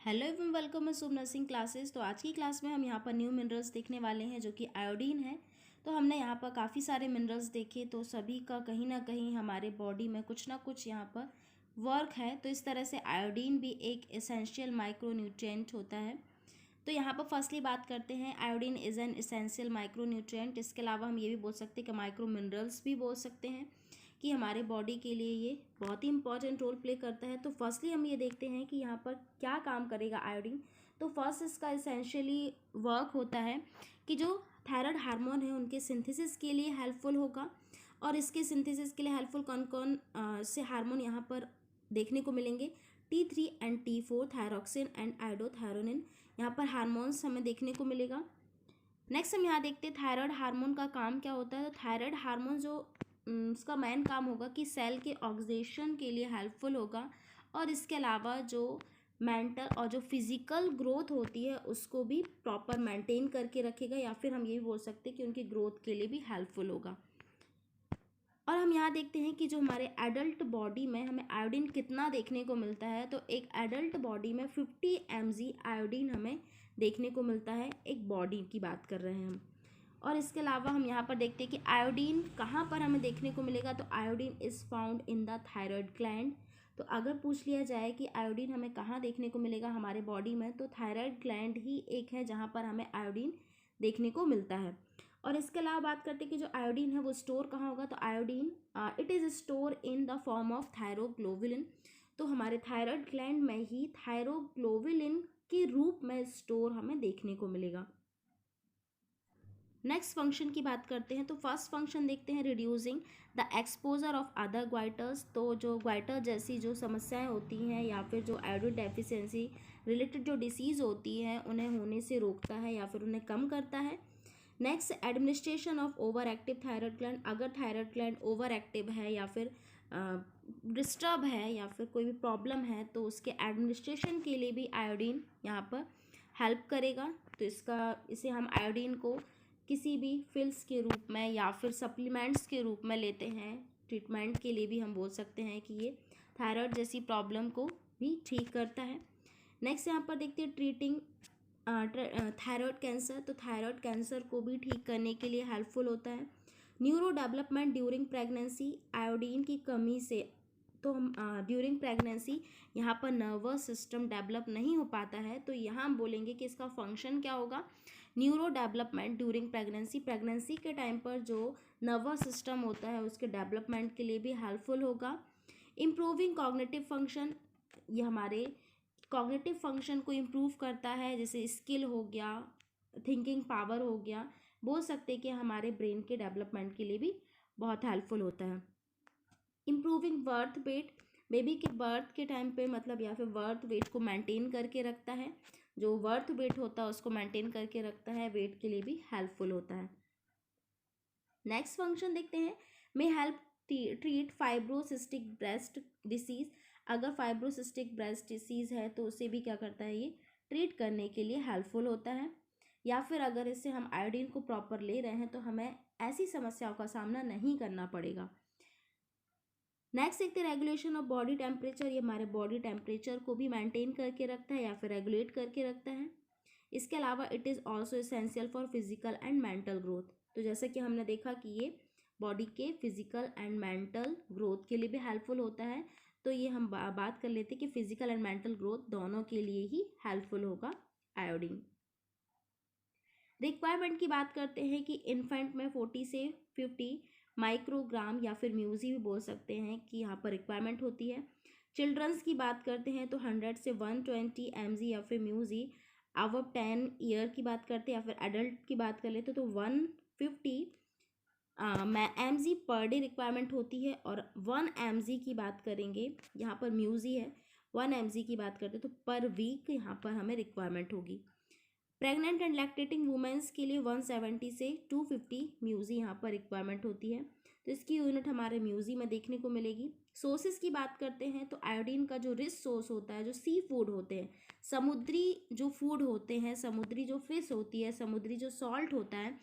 Hello एवं welcome मैं शुभ nursing classes. तो आज की क्लास में हम यहाँ पर न्यू मिनरल्स देखने वाले हैं जो कि आयोडीन है। तो हमने यहाँ पर काफ़ी सारे मिनरल्स देखे, तो सभी का कहीं ना कहीं हमारे बॉडी में कुछ ना कुछ यहाँ पर वर्क है। तो इस तरह से आयोडीन भी एक एसेंशियल माइक्रोन्यूट्रिएंट होता है। तो यहाँ पर फर्स्टली बात करते हैं, iodine is an essential micronutrient. इसके अलावा हम ये भी बोल सकते हैं कि माइक्रो मिनरल्स भी बोल सकते हैं कि हमारे बॉडी के लिए ये बहुत ही इंपॉर्टेंट रोल प्ले करता है। तो फर्स्टली हम ये देखते हैं कि यहाँ पर क्या काम करेगा आयोडीन। तो फर्स्ट इसका एसेंशियली वर्क होता है कि जो थायराइड हार्मोन है उनके सिंथेसिस के लिए हेल्पफुल होगा। और इसके सिंथेसिस के लिए हेल्पफुल कौन कौन से हार्मोन यहाँ पर देखने को मिलेंगे, T3 and T4, thyroxine and iodothyronine, यहाँ पर हार्मोन्स हमें देखने को मिलेगा। नेक्स्ट हम यहाँ देखते हैं थायराइड हार्मोन का काम क्या होता है। तो थायराइड हार्मोन जो उसका मेन काम होगा कि सेल के ऑक्सीडेशन के लिए हेल्पफुल होगा, और इसके अलावा जो मेंटल और जो फिजिकल ग्रोथ होती है उसको भी प्रॉपर मेंटेन करके रखेगा, या फिर हम ये भी बोल सकते हैं कि उनकी ग्रोथ के लिए भी हेल्पफुल होगा। और हम यहाँ देखते हैं कि जो हमारे एडल्ट बॉडी में हमें आयोडीन कितना देखने को मिलता है। तो एक एडल्ट बॉडी में 50 mg आयोडीन हमें देखने को मिलता है, एक बॉडी की बात कर रहे हैं हम। और इसके अलावा हम यहाँ पर देखते हैं कि आयोडीन कहाँ पर हमें देखने को मिलेगा। तो iodine is found in the thyroid gland. तो अगर पूछ लिया जाए कि आयोडीन हमें कहाँ देखने को मिलेगा हमारे बॉडी में, तो थायराइड ग्लैंड ही एक है जहाँ पर हमें आयोडीन देखने को मिलता है। और इसके अलावा बात करते हैं कि जो आयोडीन है वो स्टोर कहाँ होगा। तो iodine it is store in the form of thyroglobulin. तो हमारे थायराइड ग्लैंड में ही थायरोग्लोबुलिन के रूप में स्टोर हमें देखने को मिलेगा। नेक्स्ट फंक्शन की बात करते हैं। तो फर्स्ट फंक्शन देखते हैं, reducing the exposure of other goitres. तो जो ग्वाइटर जैसी जो समस्याएं होती हैं या फिर जो आयोडीन डेफिशिएंसी रिलेटेड जो डिसीज़ होती है उन्हें होने से रोकता है या फिर उन्हें कम करता है। Next, administration of over active thyroid gland. अगर थायराइड ग्लैंड ओवर एक्टिव है या फिर डिस्टर्ब है या फिर कोई भी प्रॉब्लम है, तो उसके एडमिनिस्ट्रेशन के लिए भी आयोडीन यहाँ पर हेल्प करेगा। तो इसे हम आयोडीन को किसी भी फिल्स के रूप में या फिर सप्लीमेंट्स के रूप में लेते हैं। ट्रीटमेंट के लिए भी हम बोल सकते हैं कि ये थायराइड जैसी प्रॉब्लम को भी ठीक करता है। नेक्स्ट यहाँ पर देखते हैं, ट्रीटिंग थायराइड कैंसर। तो थायराइड कैंसर को भी ठीक करने के लिए हेल्पफुल होता है। Neuro development during pregnancy, iodine की कमी से तो हम ड्यूरिंग प्रेगनेंसी यहाँ पर नर्वस सिस्टम डेवलप नहीं हो पाता है। तो यहाँ हम बोलेंगे कि इसका फंक्शन क्या होगा, neuro development during pregnancy. Pregnancy के टाइम पर जो नर्वस सिस्टम होता है उसके डेवलपमेंट के लिए भी हेल्पफुल होगा। इम्प्रूविंग कॉग्निटिव फंक्शन, ये हमारे कॉग्निटिव फंक्शन को इम्प्रूव करता है, जैसे स्किल हो गया, थिंकिंग पावर हो गया। बोल सकते हैं कि हमारे ब्रेन के डेवलपमेंट के लिए भी बहुत हेल्पफुल होता है। इम्प्रूविंग बर्थ वेट, बेबी के बर्थ के टाइम पे मतलब या फिर बर्थ वेट को मेंटेन करके रखता है। जो बर्थ वेट होता है उसको मेंटेन करके रखता है, वेट के लिए भी हेल्पफुल होता है। नेक्स्ट फंक्शन देखते हैं, may help treat fibrocystic breast disease. अगर फाइब्रोसिस्टिक ब्रेस्ट डिसीज़ है तो उसे भी क्या करता है, ये ट्रीट करने के लिए हेल्पफुल होता है। या फिर अगर इससे हम आयोडीन को प्रॉपर ले रहे हैं तो हमें ऐसी समस्याओं का सामना नहीं करना पड़ेगा। नेक्स्ट देखते हैं, रेगुलेशन ऑफ बॉडी टेम्परेचर। ये हमारे बॉडी टेम्परेचर को भी मेंटेन करके रखता है या फिर रेगुलेट करके रखता है। इसके अलावा it is also essential for physical and mental growth. तो जैसे कि हमने देखा कि ये बॉडी के फिजिकल एंड मेंटल ग्रोथ के लिए भी हेल्पफुल होता है। तो ये हम बात कर लेते हैं कि फिजिकल एंड मेंटल ग्रोथ दोनों के लिए ही हेल्पफुल होगा आयोडीन। रिक्वायरमेंट की बात करते हैं कि इन्फेंट में 40 से 50 माइक्रोग्राम या फिर म्यूजी भी बोल सकते हैं कि यहाँ पर रिक्वायरमेंट होती है। चिल्ड्रंस की बात करते हैं तो 100 से 120 mg या फिर म्यूजी अबव 10 ईयर की बात करते हैं, या फिर एडल्ट की बात कर लेते तो 150 mg पर डे रिक्वायरमेंट होती है। और 1 mg की बात करेंगे, यहाँ पर म्यूजी है, 1 mg की बात करते तो पर वीक यहाँ पर हमें रिक्वायरमेंट होगी। प्रेग्नेंट एंड लैक्टेटिंग वुमेंस के लिए 170 से 250 म्यूजी यहाँ पर रिक्वायरमेंट होती है। तो इसकी यूनिट हमारे म्यूजी में देखने को मिलेगी। सोर्सेज की बात करते हैं तो आयोडीन का जो रिच सोर्स होता है, जो सी फूड होते हैं, समुद्री जो फूड होते हैं, समुद्री जो फिश होती है, समुद्री जो सॉल्ट होता है,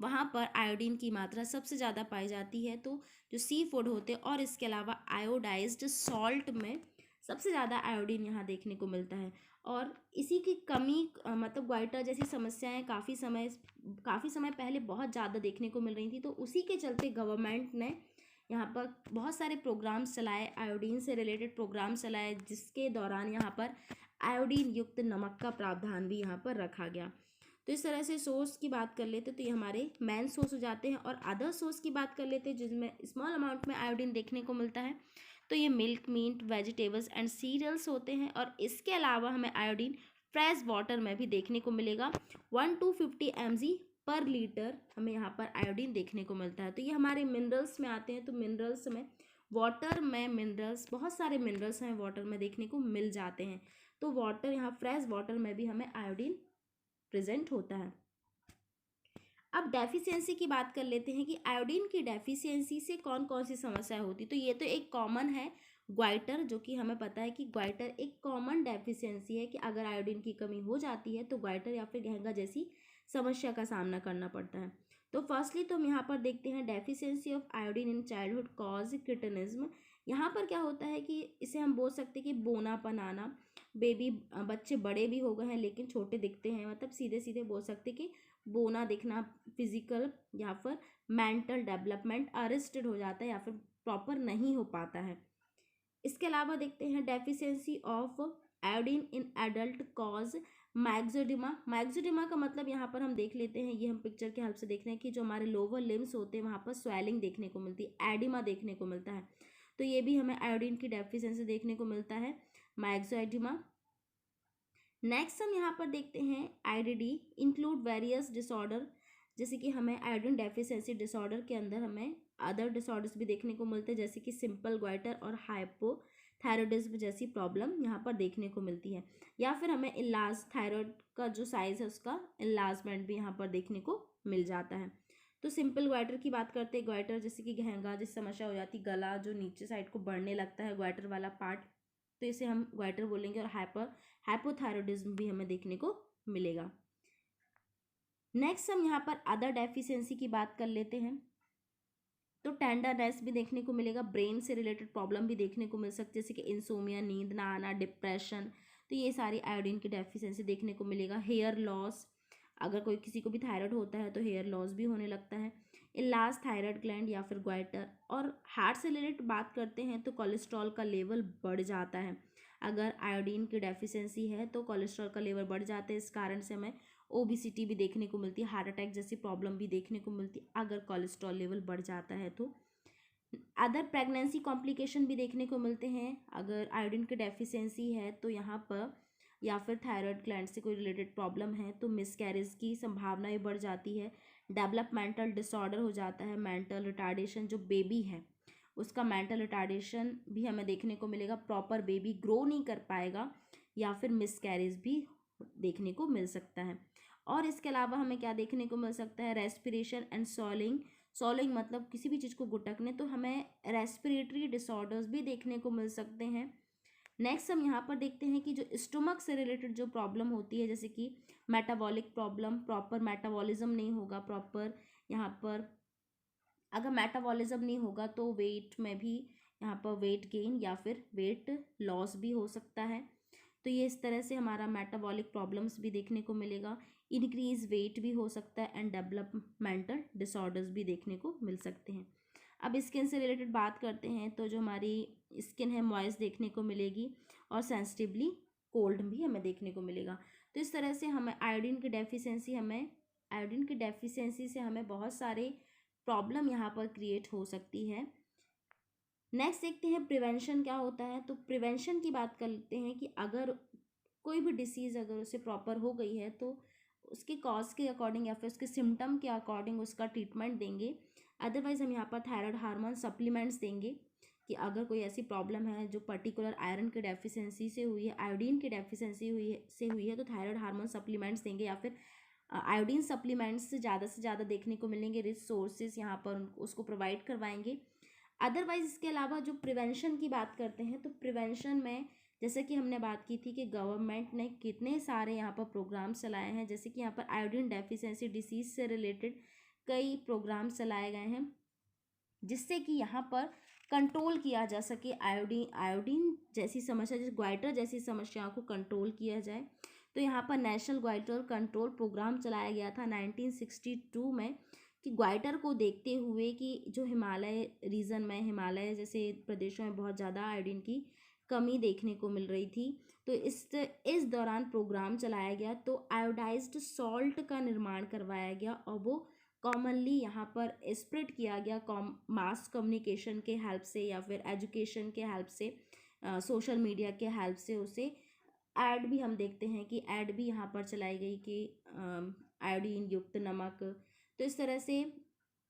वहाँ पर आयोडीन की मात्रा सबसे ज़्यादा पाई जाती है। तो जो सी फूड होते हैं और इसके अलावा आयोडाइज्ड सॉल्ट में सबसे ज़्यादा आयोडीन यहाँ देखने को मिलता है। और इसी की कमी मतलब ग्वाइटर जैसी समस्याएं काफ़ी समय पहले बहुत ज़्यादा देखने को मिल रही थी, तो उसी के चलते गवर्नमेंट ने यहाँ पर बहुत सारे प्रोग्राम्स चलाए, आयोडीन से रिलेटेड प्रोग्राम्स चलाए, जिसके दौरान यहाँ पर आयोडीन युक्त नमक का प्रावधान भी यहाँ पर रखा गया। तो इस तरह से सोर्स की बात कर लेते तो ये हमारे मेन सोर्स हो जाते हैं। और अदर सोर्स की बात कर लेते हैं जिसमें स्मॉल अमाउंट में आयोडीन देखने को मिलता है, तो ये milk, meat, vegetables and cereals होते हैं। और इसके अलावा हमें आयोडीन फ्रेश वाटर में भी देखने को मिलेगा। 1 to 50 mg पर लीटर हमें यहाँ पर आयोडीन देखने को मिलता है। तो ये हमारे मिनरल्स में आते हैं। तो मिनरल्स में वाटर में मिनरल्स, बहुत सारे मिनरल्स हमें वाटर में देखने को मिल जाते हैं। तो वाटर, यहाँ फ्रेश वाटर में भी हमें आयोडीन प्रेजेंट होता है। अब डेफिशिएंसी की बात कर लेते हैं कि आयोडीन की डेफिशिएंसी से कौन कौन सी समस्या होती। तो ये तो एक कॉमन है ग्वाइटर, जो कि हमें पता है कि ग्वाइटर एक कॉमन डेफिशिएंसी है कि अगर आयोडीन की कमी हो जाती है तो ग्वाइटर या फिर घेंगा जैसी समस्या का सामना करना पड़ता है। तो फर्स्टली तो हम यहाँ पर देखते हैं deficiency of iodine in childhood cause cretinism. यहाँ पर क्या होता है कि इसे हम बोल सकते हैं कि बोनापन आना, बच्चे बड़े भी हो गए हैं लेकिन छोटे दिखते हैं, मतलब सीधे सीधे बोल सकते कि बोना दिखना, फिजिकल या फिर मेंटल डेवलपमेंट अरेस्टेड हो जाता है या फिर प्रॉपर नहीं हो पाता है। इसके अलावा देखते हैं deficiency of iodine in adult cause myxoedema. Myxoedema का मतलब यहाँ पर हम देख लेते हैं, ये हम पिक्चर के हेल्प से देख रहे हैं कि जो हमारे लोअर लिम्स होते हैं वहाँ पर स्वेलिंग देखने को मिलती है, एडिमा देखने को मिलता है। तो ये भी हमें आयोडीन की डेफिशिएंसी देखने को मिलता है, मैक्सोएडिमा। नेक्स्ट हम यहाँ पर देखते हैं आईडीडी इंक्लूड वेरियस डिसऑर्डर, जैसे कि हमें आयोडीन डेफिशिएंसी डिसऑर्डर के अंदर हमें अदर डिसऑर्डर्स भी देखने को मिलते हैं, जैसे कि सिंपल ग्वाइटर और हाइपोथायरॉयडिज्म जैसी प्रॉब्लम यहाँ पर देखने को मिलती है। या फिर हमें इलाज, थायराइड का जो साइज है उसका इलाजमेंट भी यहाँ पर देखने को मिल जाता है। तो सिंपल ग्वाइटर की बात करते हैं, ग्वाइटर जैसे कि घेंगा जिस समस्या हो जाती, गला जो नीचे साइड को बढ़ने लगता है ग्वाइटर वाला पार्ट, तो इसे हम ग्वाइटर बोलेंगे। और हाइपोथायरॉयडिज्म भी हमें देखने को मिलेगा। नेक्स्ट हम यहाँ पर अदर डेफिशिएंसी की बात कर लेते हैं। तो टेंडरनेस भी देखने को मिलेगा, ब्रेन से रिलेटेड प्रॉब्लम भी देखने को मिल सकती है, जैसे कि इंसोमिया, नींद ना आना, डिप्रेशन, तो ये सारी आयोडीन की डेफिशिएंसी देखने को मिलेगा। हेयर लॉस, अगर कोई किसी को भी थायराइड होता है तो हेयर लॉस भी होने लगता है। इलाज थायराइड ग्लैंड या फिर ग्वाइटर। और हार्ट से रिलेटेड बात करते हैं तो कोलेस्ट्रॉल का लेवल बढ़ जाता है। अगर आयोडीन की डेफिशिएंसी है तो कोलेस्ट्रॉल का लेवल बढ़ जाता है, इस कारण से हमें ओबिसिटी भी देखने को मिलती है, हार्ट अटैक जैसी प्रॉब्लम भी देखने को मिलती है अगर कोलेस्ट्रॉल लेवल बढ़ जाता है तो। अदर प्रेगनेंसी कॉम्प्लिकेशन भी देखने को मिलते हैं अगर आयोडीन की डेफिशिएंसी है तो यहाँ पर, या फिर थायराइड ग्लैंड से कोई रिलेटेड प्रॉब्लम है तो मिसकैरेज की संभावना भी बढ़ जाती है। डेवलपमेंटल डिसऑर्डर हो जाता है, मेंटल रिटार्डेशन, जो बेबी है उसका मेंटल रिटार्डेशन भी हमें देखने को मिलेगा, प्रॉपर बेबी ग्रो नहीं कर पाएगा, या फिर मिसकैरेज भी देखने को मिल सकता है। और इसके अलावा हमें क्या देखने को मिल सकता है, रेस्पिरेशन एंड सॉलिंग मतलब किसी भी चीज़ को गुटकने, तो हमें रेस्पिरेटरी डिसऑर्डर्स भी देखने को मिल सकते हैं। नेक्स्ट हम यहाँ पर देखते हैं कि जो स्टोमक से रिलेटेड जो प्रॉब्लम होती है, जैसे कि मेटाबॉलिक प्रॉब्लम, प्रॉपर मेटाबॉलिज्म नहीं होगा, प्रॉपर यहाँ पर अगर मेटाबॉलिज्म नहीं होगा तो वेट में भी यहाँ पर वेट गेन या फिर वेट लॉस भी हो सकता है। तो ये इस तरह से हमारा मेटाबॉलिक प्रॉब्लम्स भी देखने को मिलेगा, इंक्रीज वेट भी हो सकता है एंड डेवलपमेंटल डिसऑर्डर्स भी देखने को मिल सकते हैं। अब स्किन से रिलेटेड बात करते हैं तो जो हमारी स्किन है मॉइस्ट देखने को मिलेगी और सेंसिटिवली कोल्ड भी हमें देखने को मिलेगा। तो इस तरह से हमें आयोडीन की डेफिशिएंसी से हमें बहुत सारे प्रॉब्लम यहाँ पर क्रिएट हो सकती है। नेक्स्ट देखते हैं प्रिवेंशन क्या होता है। तो प्रिवेंशन की बात करते हैं कि अगर कोई भी डिसीज़ अगर उसे प्रॉपर हो गई है तो उसके कॉज के अकॉर्डिंग या फिर उसके सिम्टम के अकॉर्डिंग उसका ट्रीटमेंट देंगे। अदरवाइज़ हम यहाँ पर थायराइड हार्मोन सप्लीमेंट्स देंगे कि अगर कोई ऐसी प्रॉब्लम है जो पर्टिकुलर आयरन की डेफिशिएंसी से हुई है, आयोडीन की डेफिशिएंसी हुई है तो थायराइड हार्मोन सप्लीमेंट्स देंगे, या फिर आयोडीन सप्लीमेंट्स से ज़्यादा देखने को मिलेंगे, रिच सोर्सेज यहाँ पर उसको प्रोवाइड करवाएंगे। अदरवाइज इसके अलावा जो प्रिवेंशन की बात करते हैं तो प्रिवेंशन में जैसे कि हमने बात की थी कि गवर्नमेंट ने कितने सारे यहाँ पर प्रोग्राम्स चलाए हैं, जैसे कि यहाँ पर आयोडीन डेफिशिएंसी डिसीज से रिलेटेड कई प्रोग्राम्स चलाए गए हैं, जिससे कि यहाँ पर कंट्रोल किया जा सके, आयोडीन आयोडीन जैसी समस्या, जैसे ग्वाइटर जैसी समस्याओं को कंट्रोल किया जाए। तो यहाँ पर नेशनल ग्वाइटर कंट्रोल प्रोग्राम चलाया गया था 1962 में, कि ग्वाइटर को देखते हुए कि जो हिमालय रीजन में, हिमालय जैसे प्रदेशों में बहुत ज़्यादा आयोडीन की कमी देखने को मिल रही थी। तो इस दौरान प्रोग्राम चलाया गया, तो आयोडाइज्ड सॉल्ट का निर्माण करवाया गया और वो कॉमनली यहाँ पर स्प्रेड किया गया मास कम्युनिकेशन के हेल्प से या फिर एजुकेशन के हेल्प से, सोशल मीडिया के हेल्प से। उसे ऐड भी हम देखते हैं कि ऐड भी यहाँ पर चलाई गई कि आयोडीन युक्त नमक। तो इस तरह से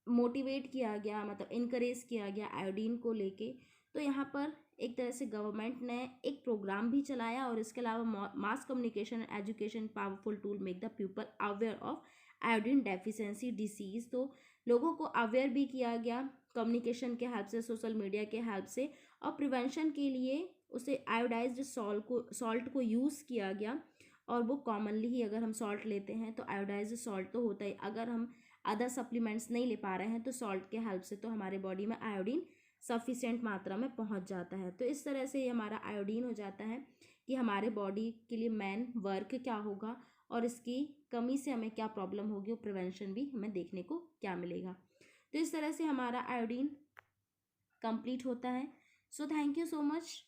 मोटिवेट किया गया, मतलब इनकरेज किया गया आयोडीन को लेके। तो यहाँ पर एक तरह से गवर्नमेंट ने एक प्रोग्राम भी चलाया, और इसके अलावा mass communication education powerful tool make the people aware of iodine deficiency disease. तो लोगों को अवेयर भी किया गया कम्युनिकेशन के हेल्प से, सोशल मीडिया के हेल्प से, और प्रिवेंशन के लिए उसे आयोडाइज्ड सॉल्ट को यूज़ किया गया। और वो कॉमनली ही अगर हम सॉल्ट लेते हैं तो आयोडाइज्ड सॉल्ट तो होता ही, अगर हम अदर सप्लीमेंट्स नहीं ले पा रहे हैं तो सॉल्ट के हेल्प से तो हमारे बॉडी में आयोडीन सफिशिएंट मात्रा में पहुंच जाता है। तो इस तरह से हमारा आयोडीन हो जाता है कि हमारे बॉडी के लिए मेन वर्क क्या होगा और इसकी कमी से हमें क्या प्रॉब्लम होगी, और प्रिवेंशन भी हमें देखने को क्या मिलेगा। तो इस तरह से हमारा आयोडीन कंप्लीट होता है। So thank you so much.